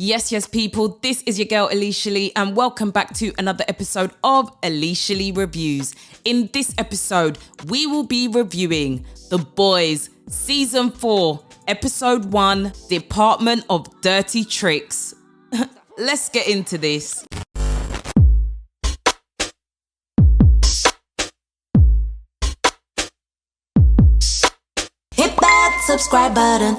Yes, people, this is your girl Aleisha Lee and welcome back to another episode of Aleisha Lee Reviews. In this episode, we will be reviewing The Boys Season 4, Episode 1, Department of Dirty Tricks. Let's get into this. Hit that subscribe button.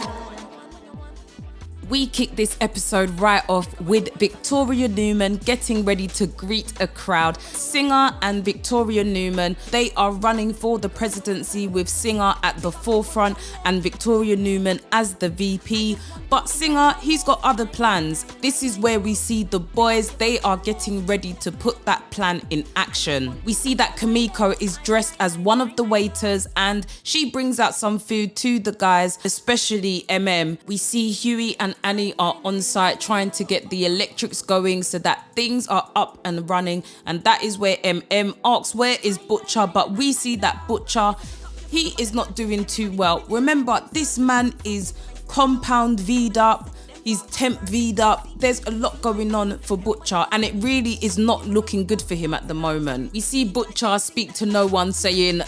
We kick this episode right off with Victoria Newman getting ready to greet a crowd. Singer and Victoria Newman, they are running for the presidency with Singer at the forefront and Victoria Newman as the VP. But Singer, he's got other plans. This is where we see the boys, they are getting ready to put that plan in action. We see that Kimiko is dressed as one of the waiters and she brings out some food to the guys, especially MM. We see Huey and Annie are on site trying to get the electrics going so that things are up and running, and that is where MM asks where is Butcher, but we see that Butcher, he is not doing too well. Remember, this man is compound V'd up, he's temp V'd up. There's a lot going on for Butcher and it really is not looking good for him at the moment. We see Butcher speak to no one saying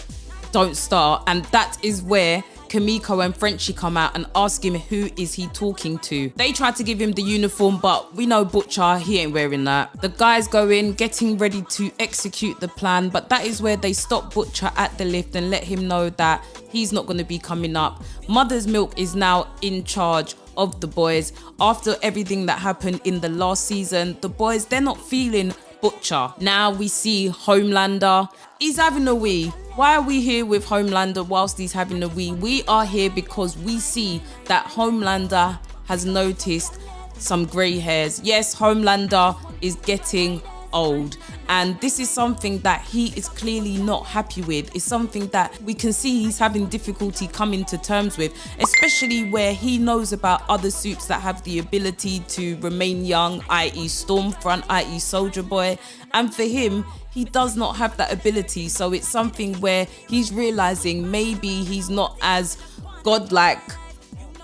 don't start, and that is where Kimiko and Frenchie come out and ask him who is he talking to. They try to give him the uniform, but we know Butcher, he ain't wearing that. The guys go in, getting ready to execute the plan, but that is where they stop Butcher at the lift and let him know that he's not going to be coming up. Mother's Milk is now in charge of the boys. After everything that happened in the last season, the boys, they're not feeling Butcher. Now we see Homelander. He's having a wee. Why are we here with Homelander whilst he's having a wee? We are here because we see that Homelander has noticed some grey hairs. Yes, Homelander is getting old, and this is something that he is clearly not happy with. It's something that we can see he's having difficulty coming to terms with, especially where he knows about other suits that have the ability to remain young, i.e. Stormfront, i.e. Soldier Boy, and for him, he does not have that ability. So it's something where he's realizing maybe he's not as godlike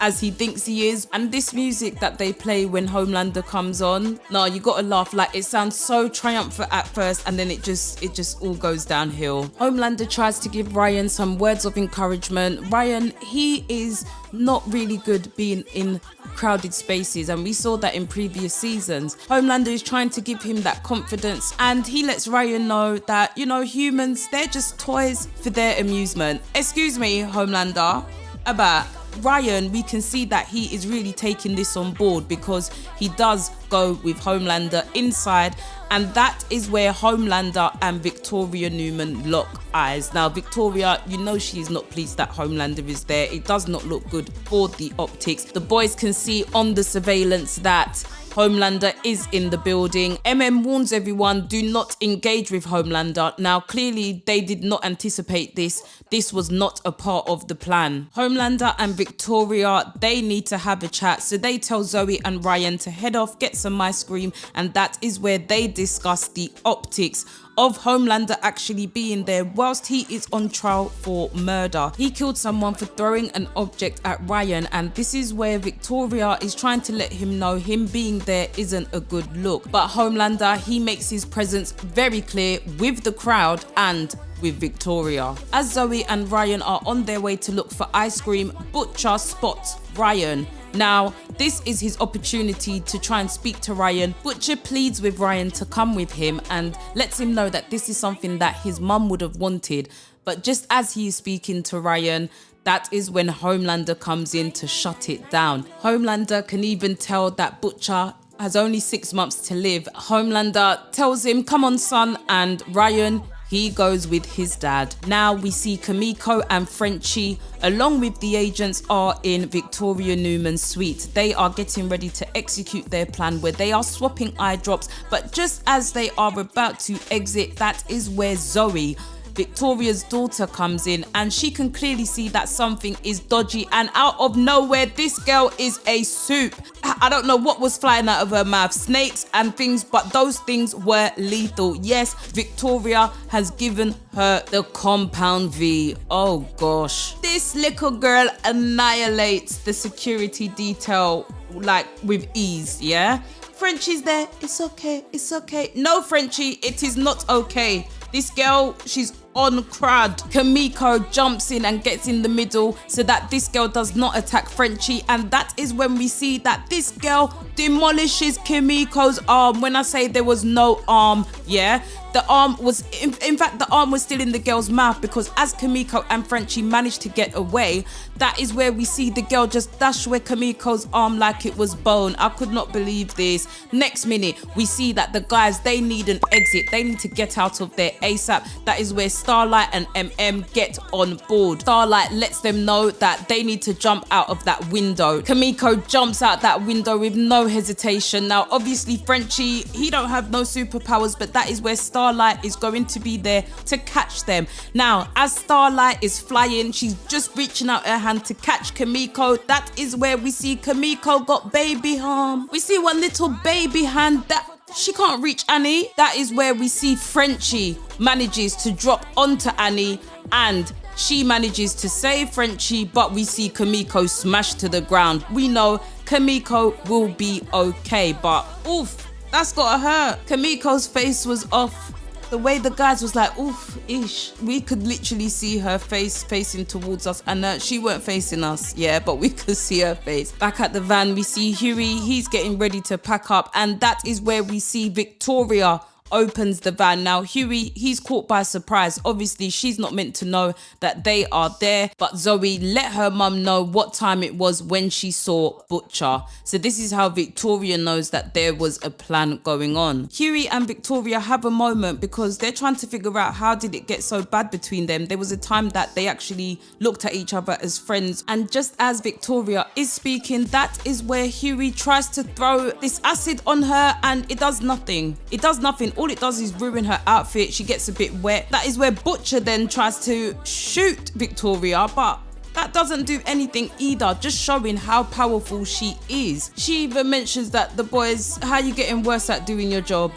as he thinks he is. And this music that they play when Homelander comes on, no, you gotta laugh. Like, it sounds so triumphant at first and then it just all goes downhill. Homelander tries to give Ryan some words of encouragement. Ryan, he is not really good being in crowded spaces, and we saw that in previous seasons. Homelander is trying to give him that confidence, and he lets Ryan know that, you know, humans, they're just toys for their amusement. Excuse me, Homelander, about Ryan, we can see that he is really taking this on board because he does go with Homelander inside, and that is where Homelander and Victoria Newman lock eyes. Now, Victoria, you know she is not pleased that Homelander is there. It does not look good for the optics. The boys can see on the surveillance that Homelander is in the building. MM warns everyone, do not engage with Homelander. Now, clearly, they did not anticipate this. This was not a part of the plan. Homelander and Victoria, they need to have a chat. So they tell Zoe and Ryan to head off, get some ice cream. And that is where they discuss the optics of Homelander actually being there whilst he is on trial for murder. He killed someone for throwing an object at Ryan, and this is where Victoria is trying to let him know him being there isn't a good look. But Homelander, he makes his presence very clear with the crowd and with Victoria. As Zoe and Ryan are on their way to look for ice cream, Butcher spots Ryan. Now, this is his opportunity to try and speak to Ryan. Butcher pleads with Ryan to come with him and lets him know that this is something that his mum would have wanted. But just as he is speaking to Ryan, that is when Homelander comes in to shut it down. Homelander can even tell that Butcher has only 6 months to live. Homelander tells him, come on, son, and Ryan, he goes with his dad. Now we see Kimiko and Frenchie, along with the agents, are in Victoria Newman's suite. They are getting ready to execute their plan where they are swapping eye drops. But just as they are about to exit, that is where Zoe, Victoria's daughter, comes in, and she can clearly see that something is dodgy, and out of nowhere this girl is a soup. I don't know what was flying out of her mouth, snakes and things, but those things were lethal. Yes, Victoria has given her the compound V. Oh gosh, this little girl annihilates the security detail like with ease, yeah? Frenchie's there, it's okay, it's okay. No, Frenchie, it is not okay. This girl, she's on crud. Kamiko jumps in and gets in the middle so that this girl does not attack Frenchie, and that is when we see that this girl demolishes Kamiko's arm. When I say there was no arm, yeah, the arm was, in fact, the arm was still in the girl's mouth, because as Kamiko and Frenchie managed to get away, that is where we see the girl just dash where Kamiko's arm like it was bone. I could not believe this. Next minute, we see that the guys, they need an exit. They need to get out of there ASAP. That is where Starlight and MM get on board. Starlight lets them know that they need to jump out of that window. Kamiko jumps out that window with no hesitation. Now, obviously, Frenchie, he don't have no superpowers, but that is where Starlight is going to be there to catch them. Now, as Starlight is flying, she's just reaching out her hand to catch Kamiko. That is where we see Kamiko got baby arm. We see one little baby hand that she can't reach Annie. That is where we see Frenchie manages to drop onto Annie, and she manages to save Frenchie, but we see Kamiko smash to the ground. We know Kamiko will be okay, but oof, that's gotta hurt. Kamiko's face was off. The way the guys was like, oof, ish. We could literally see her face facing towards us, and she weren't facing us, yeah, but we could see her face. Back at the van, we see Huey. He's getting ready to pack up, and that is where we see Victoria opens the van. Now, Huey, he's caught by surprise. Obviously, she's not meant to know that they are there, but Zoe let her mum know what time it was when she saw Butcher. So this is how Victoria knows that there was a plan going on. Huey and Victoria have a moment because they're trying to figure out how did it get so bad between them. There was a time that they actually looked at each other as friends, and just as Victoria is speaking, that is where Huey tries to throw this acid on her, and it does nothing. It does nothing. All it does is ruin her outfit. She gets a bit wet. That is where Butcher then tries to shoot Victoria, but that doesn't do anything either, just showing how powerful she is. She even mentions that the boys, how you getting worse at doing your job?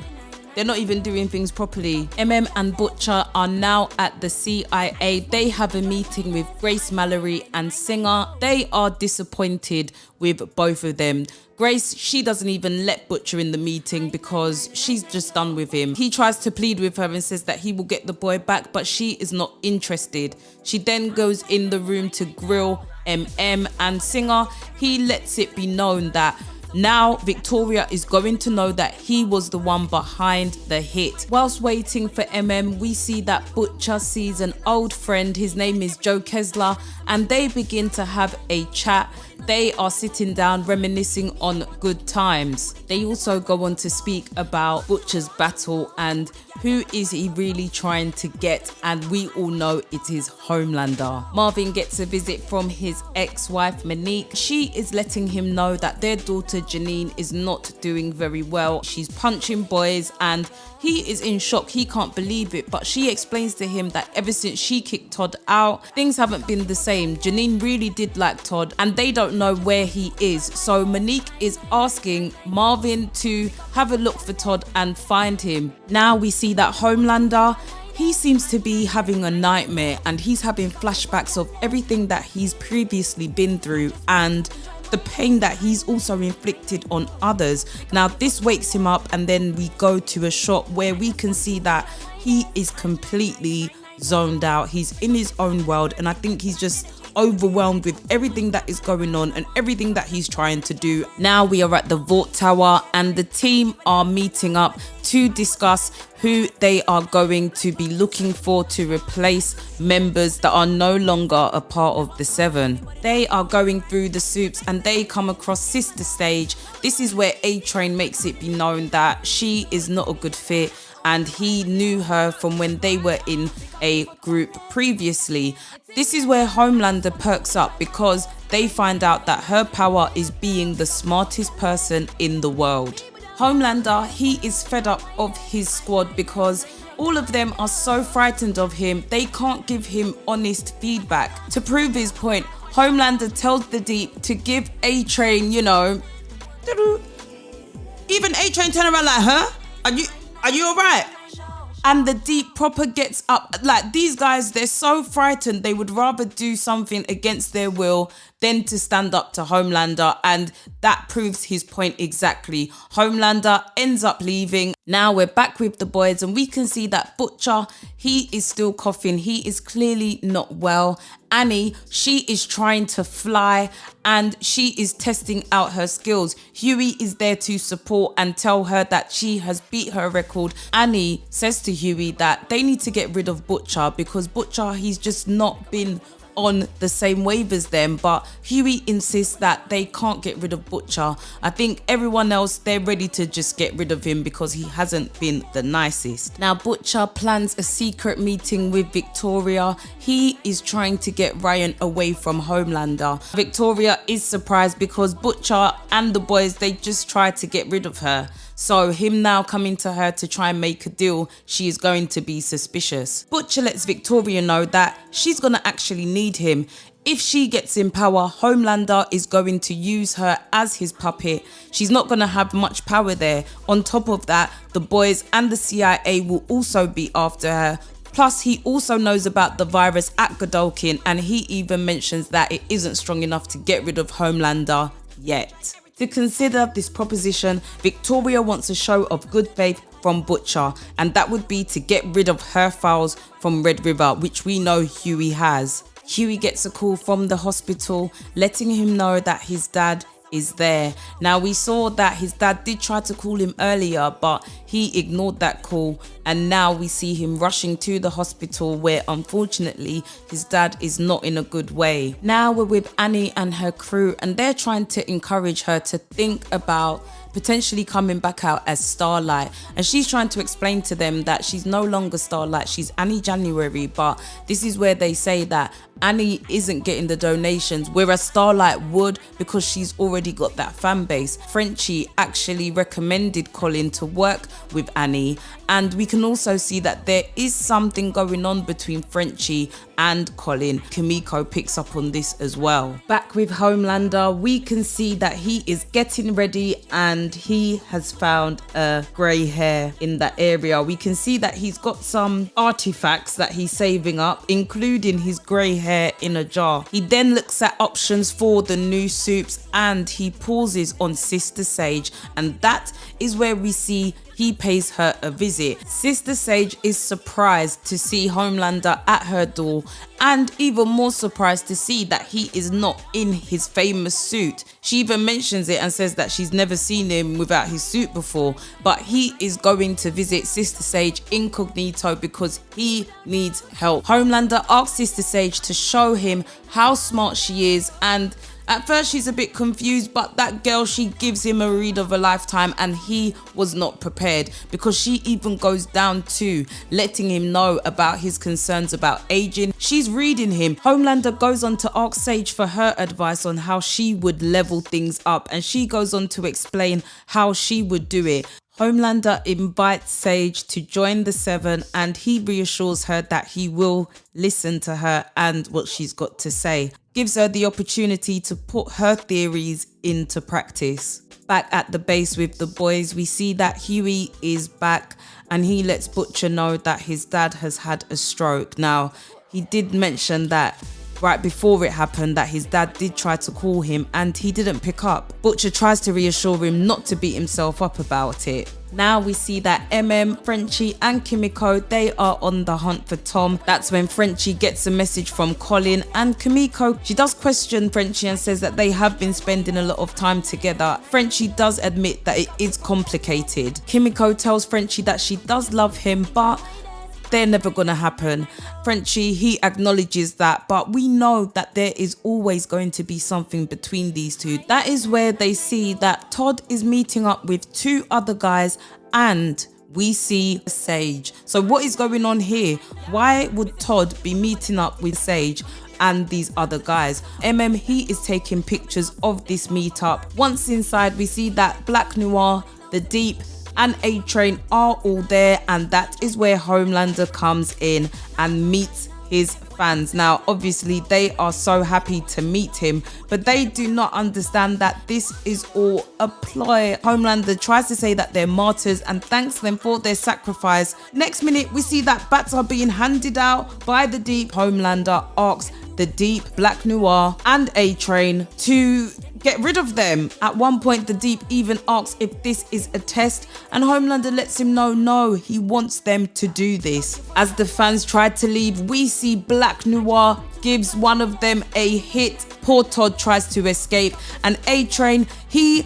They're not even doing things properly. MM and Butcher are now at the CIA. They have a meeting with Grace Mallory and Singer. They are disappointed with both of them. Grace, she doesn't even let Butcher in the meeting because she's just done with him. He tries to plead with her and says that he will get the boy back, but she is not interested. She then goes in the room to grill MM and Singer. He lets it be known that now Victoria is going to know that he was the one behind the hit. Whilst waiting for MM, we see that Butcher sees an old friend. His name is Joe Kessler, and they begin to have a chat. They are sitting down reminiscing on good times. They also go on to speak about Butcher's battle and who is he really trying to get, and we all know it is Homelander. Marvin gets a visit from his ex-wife Monique. She is letting him know that their daughter Janine is not doing very well. She's punching boys and he is in shock. He can't believe it, but she explains to him that ever since she kicked Todd out, things haven't been the same. Janine really did like Todd and they don't know where he is. So Monique is asking Marvin to have a look for Todd and find him. Now we see that Homelander, he seems to be having a nightmare and he's having flashbacks of everything that he's previously been through and the pain that he's also inflicted on others. Now this wakes him up, and then we go to a shot where we can see that he is completely zoned out. He's in his own world, and I think he's just overwhelmed with everything that is going on and everything that he's trying to do. Now we are at the Vault Tower and the team are meeting up to discuss who they are going to be looking for to replace members that are no longer a part of the Seven. They are going through the soups and they come across Sister Sage. This is where A-Train makes it be known that she is not a good fit, and he knew her from when they were in a group previously. This is where Homelander perks up because they find out that her power is being the smartest person in the world. Homelander, he is fed up of his squad because all of them are so frightened of him, they can't give him honest feedback. To prove his point, Homelander tells the Deep to give A-Train, you know, even A-Train turn around like, huh? Are you alright? And the Deep proper gets up. Like, these guys, they're so frightened, they would rather do something against their will then to stand up to Homelander, and that proves his point exactly. Homelander ends up leaving. Now we're back with the boys and we can see that Butcher, he is still coughing. He is clearly not well. Annie, she is trying to fly and she is testing out her skills. Huey is there to support and tell her that she has beat her record. Annie says to Huey that they need to get rid of Butcher because Butcher, he's just not been on the same wave as them, but Huey insists that they can't get rid of Butcher. I think everyone else, they're ready to just get rid of him because he hasn't been the nicest. Now Butcher plans a secret meeting with Victoria. He is trying to get Ryan away from Homelander. Victoria is surprised because Butcher and the boys, they just tried to get rid of her. So him now coming to her to try and make a deal, she is going to be suspicious. Butcher lets Victoria know that she's going to actually need him. If she gets in power, Homelander is going to use her as his puppet. She's not going to have much power there. On top of that, the boys and the CIA will also be after her. Plus, he also knows about the virus at Godolkin, and he even mentions that it isn't strong enough to get rid of Homelander yet. To consider this proposition, Victoria wants a show of good faith from Butcher, and that would be to get rid of her files from Red River, which we know Huey has. Huey gets a call from the hospital letting him know that his dad is there. Now we saw that his dad did try to call him earlier, but he ignored that call, and now we see him rushing to the hospital where unfortunately his dad is not in a good way. Now we're with Annie and her crew and they're trying to encourage her to think about potentially coming back out as Starlight, and she's trying to explain to them that she's no longer Starlight, she's Annie January. But this is where they say that Annie isn't getting the donations, whereas Starlight would, because she's already got that fan base. Frenchie actually recommended Colin to work with Annie, and we can also see that there is something going on between Frenchie and Colin. Kimiko picks up on this as well. Back with Homelander, we can see that he is getting ready and he has found a grey hair in that area. We can see that he's got some artifacts that he's saving up, including his grey hair in a jar. He then looks at options for the new soups and he pauses on Sister Sage, and that is where we see he pays her a visit. Sister Sage is surprised to see Homelander at her door, and even more surprised to see that he is not in his famous suit. She even mentions it and says that she's never seen him without his suit before, but he is going to visit Sister Sage incognito because he needs help. Homelander asks Sister Sage to show him how smart she is, and at first she's a bit confused, but that girl, she gives him a read of a lifetime, and he was not prepared because she even goes down to letting him know about his concerns about aging. She's reading him. Homelander goes on to ask Sage for her advice on how she would level things up, and she goes on to explain how she would do it. Homelander invites Sage to join the Seven, and he reassures her that he will listen to her and what she's got to say. Gives her the opportunity to put her theories into practice. Back at the base with the boys, we see that Huey is back and he lets Butcher know that his dad has had a stroke. Now, he did mention that right before it happened that his dad did try to call him and he didn't pick up. Butcher tries to reassure him not to beat himself up about it. Now we see that Frenchie and Kimiko, they are on the hunt for Tom. That's when Frenchie gets a message from Colin, and Kimiko, she does question Frenchie and says that they have been spending a lot of time together. Frenchie does admit that it is complicated. Kimiko tells Frenchie that she does love him, but they're never gonna happen. Frenchie, he acknowledges that, but we know that there is always going to be something between these two. That is where they see that Todd is meeting up with two other guys, and we see Sage. So what is going on here? Why would Todd be meeting up with Sage and these other guys? He is taking pictures of this meetup. Once inside, we see that Black Noir, the Deep, and A-Train are all there, and that is where Homelander comes in and meets his fans. Now, obviously, they are so happy to meet him, but they do not understand that this is all a ploy. Homelander tries to say that they're martyrs and thanks them for their sacrifice. Next minute, we see that bats are being handed out by the Deep. Homelander asks the Deep, Black Noir, and A-Train to get rid of them. At one point, the Deep even asks if this is a test, and Homelander lets him know no, he wants them to do this. As the fans try to leave, we see Black Noir gives one of them a hit. Poor Todd tries to escape, and A-Train, he's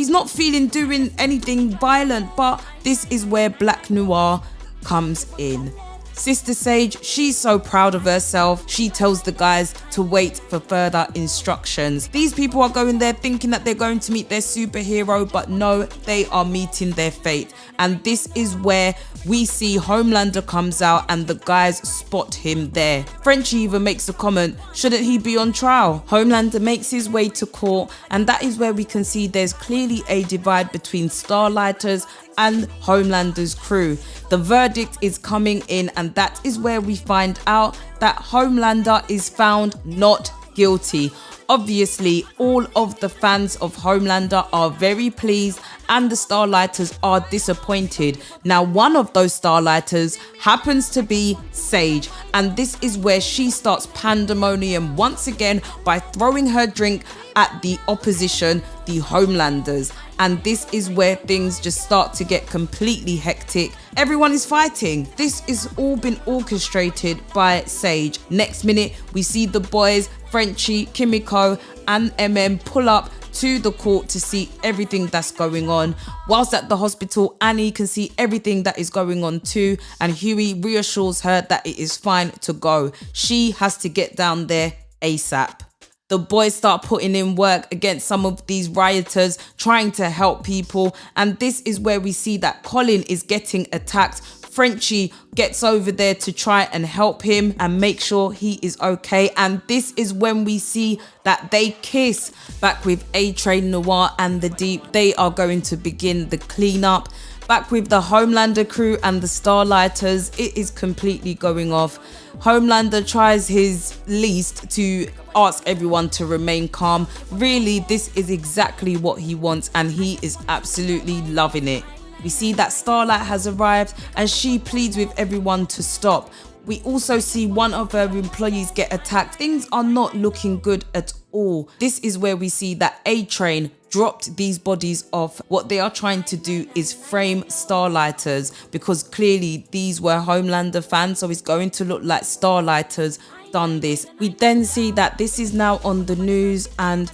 not feeling doing anything violent, but this is where Black Noir comes in. Sister Sage, she's so proud of herself. She tells the guys to wait for further instructions. These people are going there thinking that they're going to meet their superhero, but no, they are meeting their fate. And this is where we see Homelander comes out and the guys spot him there. Frenchie even makes a comment, shouldn't he be on trial? Homelander makes his way to court, and that is where we can see there's clearly a divide between Starlighters and Homelander's crew. The verdict is coming in, and that is where we find out that Homelander is found not guilty. Obviously, all of the fans of Homelander are very pleased and the Starlighters are disappointed. Now, one of those Starlighters happens to be Sage, and this is where she starts pandemonium once again by throwing her drink at the opposition, the Homelanders. And this is where things just start to get completely hectic. Everyone is fighting. This is all been orchestrated by Sage. Next minute, we see the boys, Frenchie, Kimiko, and MM pull up to the court to see everything that's going on. Whilst at the hospital, Annie can see everything that is going on too, and Huey reassures her that it is fine to go. She has to get down there ASAP. The boys start putting in work against some of these rioters, trying to help people. And this is where we see that Colin is getting attacked. Frenchie gets over there to try and help him and make sure he is okay. And this is when we see that they kiss. Back with A-Train, Noir, and the Deep, they are going to begin the cleanup. Back with the Homelander crew and the Starlighters, it is completely going off. Homelander tries his least to ask everyone to remain calm. Really, this is exactly what he wants, and he is absolutely loving it. We see that Starlight has arrived and she pleads with everyone to stop. We also see one of her employees get attacked. Things are not looking good at all. This is where we see that A-Train dropped these bodies off. What they are trying to do is frame Starlighters, because clearly these were Homelander fans, so it's going to look like Starlighters done this. We then see that this is now on the news, and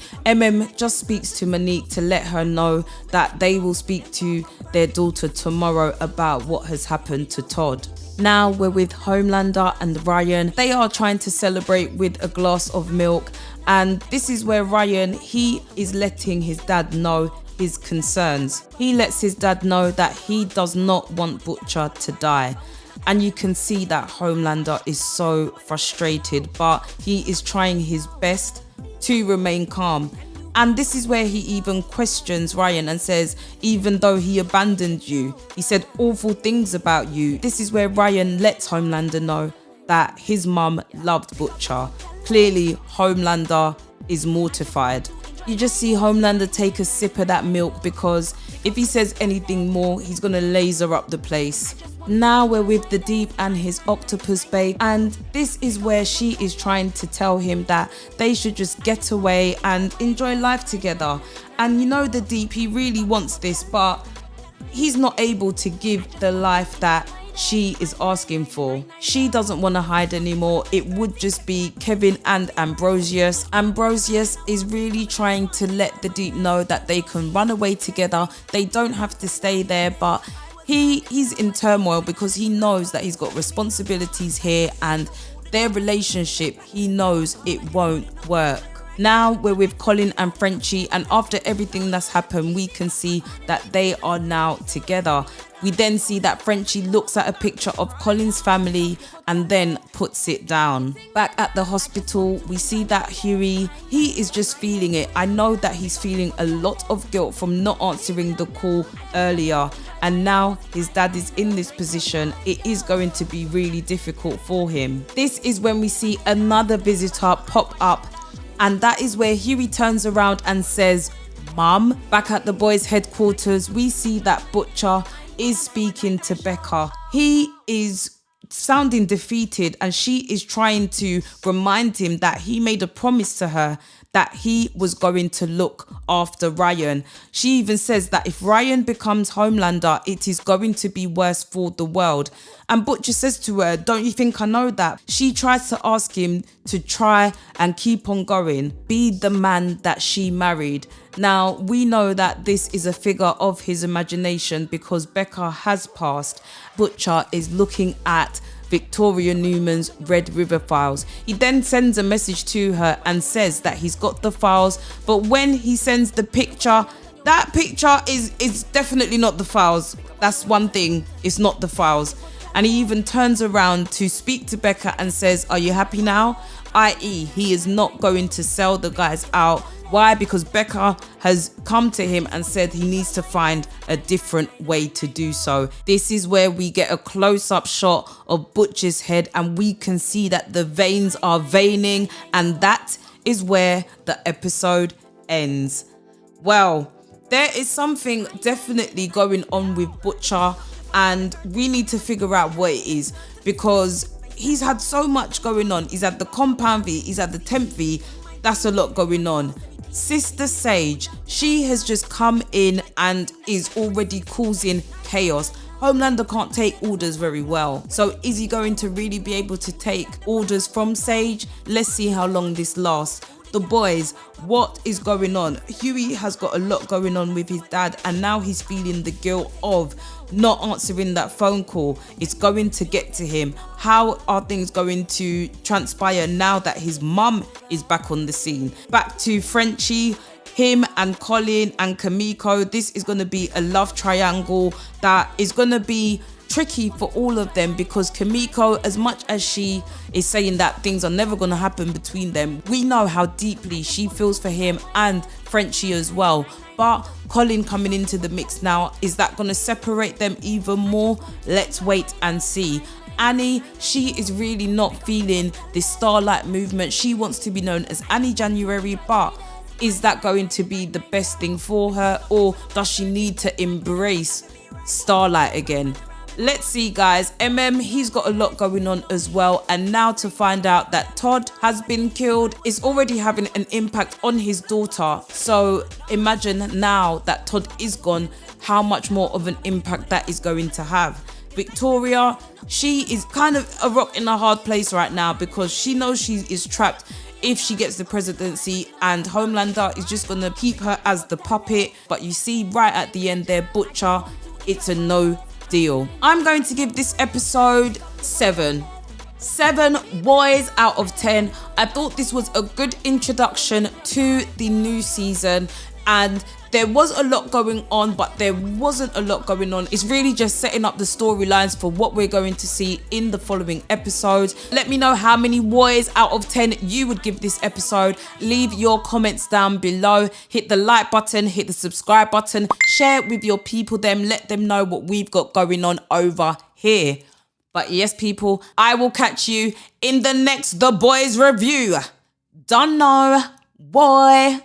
just speaks to Monique to let her know that they will speak to their daughter tomorrow about what has happened to Todd. Now we're with Homelander and Ryan. They are trying to celebrate with a glass of milk, and this is where Ryan, he is letting his dad know his concerns. He lets his dad know that he does not want Butcher to die. And you can see that Homelander is so frustrated, but he is trying his best to remain calm. And this is where he even questions Ryan and says, even though he abandoned you, he said awful things about you. This is where Ryan lets Homelander know that his mum loved Butcher. Clearly, Homelander is mortified. You just see Homelander take a sip of that milk, because if he says anything more, he's gonna laser up the place. Now we're with the Deep and his octopus babe, and this is where she is trying to tell him that they should just get away and enjoy life together. And you know, the Deep, he really wants this, but he's not able to give the life that she is asking for. She doesn't want to hide anymore. It would just be Kevin and Ambrosius. Ambrosius is really trying to let the Deep know that they can run away together. They don't have to stay there, but he's in turmoil because he knows that he's got responsibilities here, and their relationship, he knows it won't work. Now we're with Colin and Frenchie, and after everything that's happened, we can see that they are now together. We then see that Frenchie looks at a picture of Colin's family and then puts it down. Back at the hospital, we see that Huey, he is just feeling it. I know that he's feeling a lot of guilt from not answering the call earlier. and now his dad is in this position. It is going to be really difficult for him. This is when we see another visitor pop up, and that is where Huey turns around and says, "Mum." Back at the boys' headquarters, we see that Butcher is speaking to Becca. He is sounding defeated, and she is trying to remind him that he made a promise to her that he was going to look after Ryan. She even says that if Ryan becomes Homelander, it is going to be worse for the world. And Butcher says to her, "Don't you think I know that?" She tries to ask him to try and keep on going, be the man that she married. Now, we know that this is a figure of his imagination because Becca has passed. Butcher is looking at Victoria Newman's Red River files. He then sends a message to her and says that he's got the files, but when he sends the picture, that picture is definitely not the files. That's one thing, it's not the files. And he even turns around to speak to Becca and says, "Are you happy now?" i.e. he is not going to sell the guys out. Why? Because Becca has come to him and said he needs to find a different way to do so. This is where we get a close-up shot of Butcher's head, and we can see that the veins are veining, and that is where the episode ends. Well, there is something definitely going on with Butcher, and we need to figure out what it is, because he's had so much going on. He's had the compound V, he's had the temp V. That's a lot going on. Sister Sage, she has just come in and is already causing chaos. Homelander can't take orders very well. So is he going to really be able to take orders from Sage? Let's see how long this lasts. The boys, what is going on? Huey has got a lot going on with his dad, and now he's feeling the guilt of not answering that phone call. It's going to get to him. How are things going to transpire now that his mum is back on the scene? Back to Frenchie, him and Colin and Kimiko. This is going to be a love triangle that is going to be tricky for all of them, because Kimiko, as much as she is saying that things are never going to happen between them, we know how deeply she feels for him and Frenchie as well. But Colin coming into the mix now, is that going to separate them even more? Let's wait and see. Annie, she is really not feeling this Starlight movement. She wants to be known as Annie January, but is that going to be the best thing for her, or does she need to embrace Starlight again? Let's see, guys. He's got a lot going on as well, and now to find out that Todd has been killed is already having an impact on his daughter. So imagine now that Todd is gone, how much more of an impact that is going to have. Victoria, she is kind of a rock in a hard place right now, because she knows she is trapped if she gets the presidency, and Homelander is just going to keep her as the puppet. But you see right at the end there, Butcher, it's a no deal. I'm going to give this episode 7 boys out of 10. I thought this was a good introduction to the new season, and there was a lot going on, but there wasn't a lot going on. It's really just setting up the storylines for what we're going to see in the following episodes. Let me know how many boys out of 10 you would give this episode. Leave your comments down below. Hit the like button, hit the subscribe button, share it with your people, let them know what we've got going on over here. But yes, people, I will catch you in the next The Boys review. Don't know, boy.